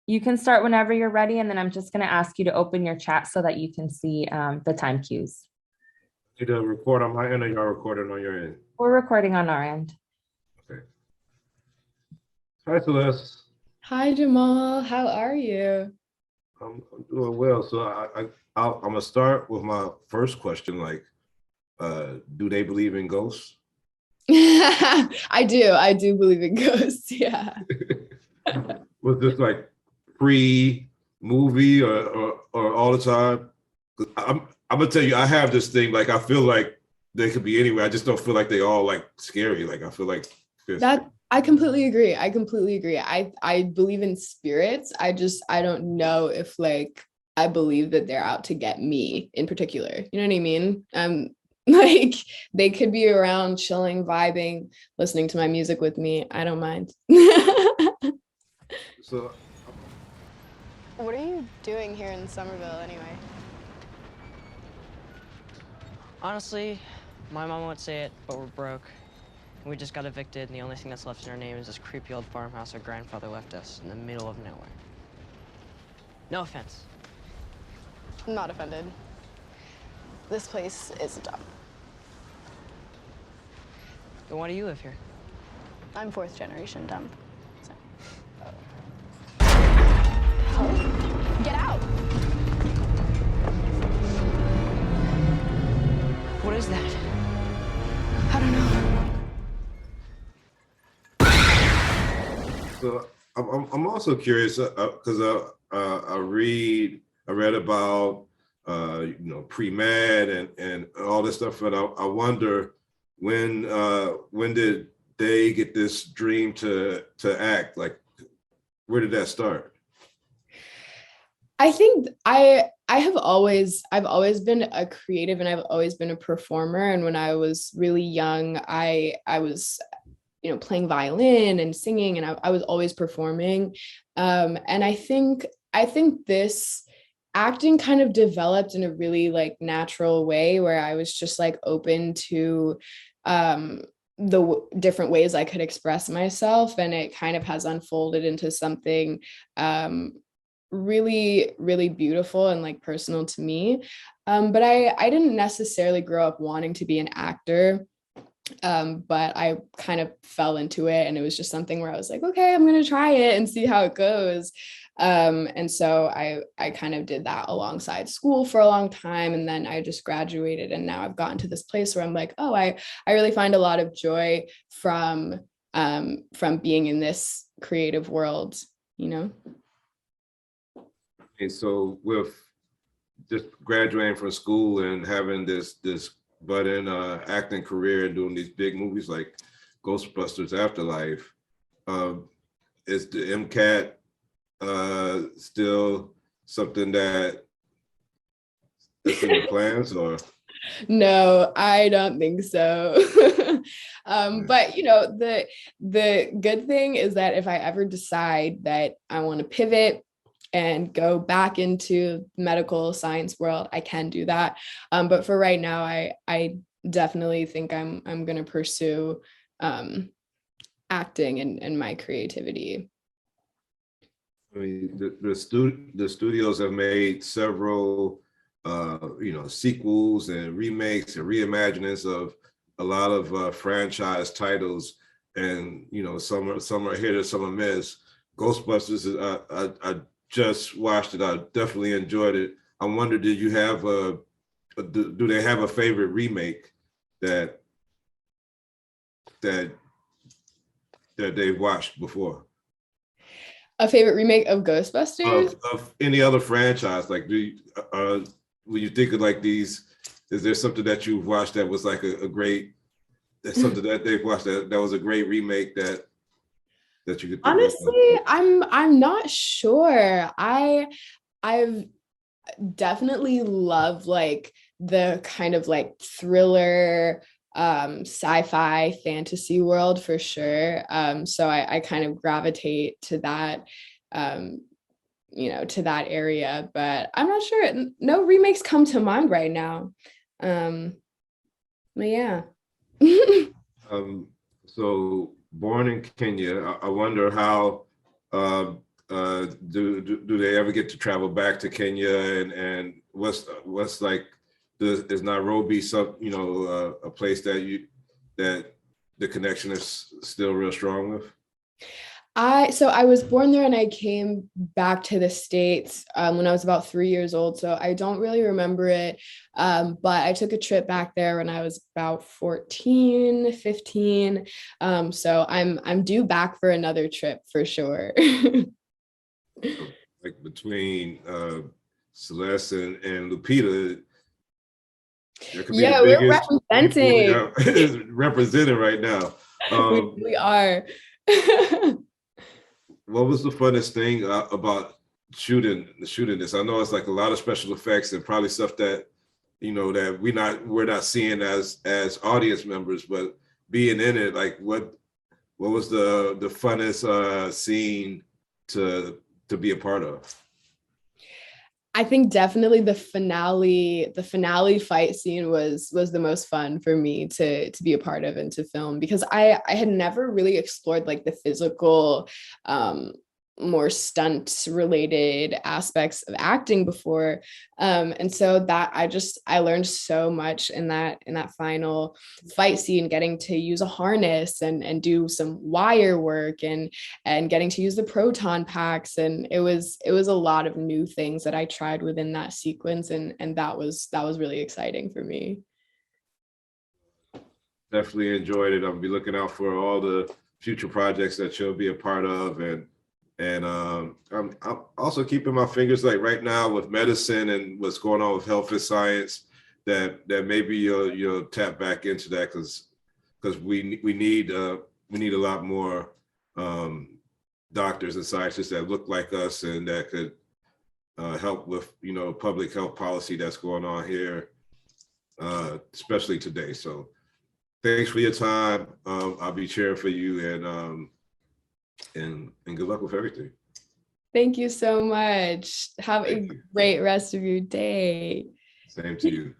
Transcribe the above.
You can start whenever you're ready, and then I'm just going to ask you to open your chat so that you can see the time cues. Need to record on my end or y'all recording on your end? We're recording on our end. Okay. Hi, Celeste. Hi, Jamal. How are you? I'm doing well. So I'm gonna start with my first question. Like, do they believe in ghosts? I do believe in ghosts. Yeah. Was this like pre-movie or all the time? 'Cause I'm gonna tell you, I have this thing. Like, I feel like they could be anywhere. I just don't feel like they all like scary. Like, I feel like That I completely agree. I believe in spirits. I don't know if like I believe that they're out to get me in particular. You know what I mean? Like they could be around chilling, vibing, listening to my music with me. I don't mind. So. What are you doing here in Somerville anyway? Honestly, my mom won't say it, but we're broke. We just got evicted, and the only thing that's left in our name is this creepy old farmhouse our grandfather left us in the middle of nowhere. No offense. I'm not offended. This place is dumb. Then why do you live here? I'm fourth generation dumb. So. Get out! What is that? I don't know. So I'm also curious because I read about pre-med and all this stuff, and I wonder when did they get this dream to act? Like, where did that start? I think I've always been a creative and I've always been a performer. And when I was really young, I was playing violin and singing, and I was always performing. And I think this acting kind of developed in a really like natural way where I was just like open to different ways I could express myself, and it kind of has unfolded into something really, really beautiful and like personal to me. But I didn't necessarily grow up wanting to be an actor. But I kind of fell into it, and it was just something where I was like, okay, I'm gonna try it and see how it goes. And so I kind of did that alongside school for a long time, and then I just graduated, and now I've gotten to this place where I'm like, oh, I really find a lot of joy from being in this creative world, you know. And so with just graduating from school and having this budding acting career and doing these big movies like Ghostbusters Afterlife, is the MCAT still something that's in the plans, or? No, I don't think so. But the good thing is that if I ever decide that I want to pivot and go back into medical science world, I can do that. But for right now, I definitely think I'm going to pursue acting and my creativity. I mean, the studios have made several sequels and remakes and reimaginings of a lot of franchise titles, and some are hit or some are miss. Ghostbusters, I just watched it. I definitely enjoyed it. I wonder, did you have do they have a favorite remake that they've watched before? A favorite remake of Ghostbusters? Of any other franchise? Like, when you think of like these, is there something that you've watched that was like a great, that's something that they've watched that was a great remake that you could think Honestly, I'm not sure. I've definitely loved like the kind of like thriller sci-fi fantasy world for sure. So I kind of gravitate to that to that area, but I'm not sure. No remakes come to mind right now. But yeah. So born in Kenya, I wonder how do they ever get to travel back to Kenya, and what's like, is Nairobi a place that the connection is still real strong with? So I was born there and I came back to the States when I was about 3 years old. So I don't really remember it. But I took a trip back there when I was about 14, 15. So I'm due back for another trip for sure. Like between Celeste and Lupita, there could be the biggest we're representing. represented right now. We are. What was the funnest thing about shooting this? I know it's like a lot of special effects and probably stuff that that we're not seeing as audience members, but being in it, like what was the funnest scene to be a part of? I think definitely the finale fight scene was the most fun for me to be a part of and to film, because I had never really explored like the physical more stunt related aspects of acting before, and so that I learned so much in that final fight scene, getting to use a harness and do some wire work and getting to use the proton packs, and it was a lot of new things that I tried within that sequence, and that was really exciting for me. Definitely enjoyed it. I'll be looking out for all the future projects that you'll be a part of, and I'm also keeping my fingers, like right now with medicine and what's going on with health and science, that maybe you'll tap back into that, because we need a lot more doctors and scientists that look like us and that could help with public health policy that's going on here, especially today. So thanks for your time. I'll be cheering for you, and good luck with everything. Thank you so much. Have a great rest of your day. Same to you.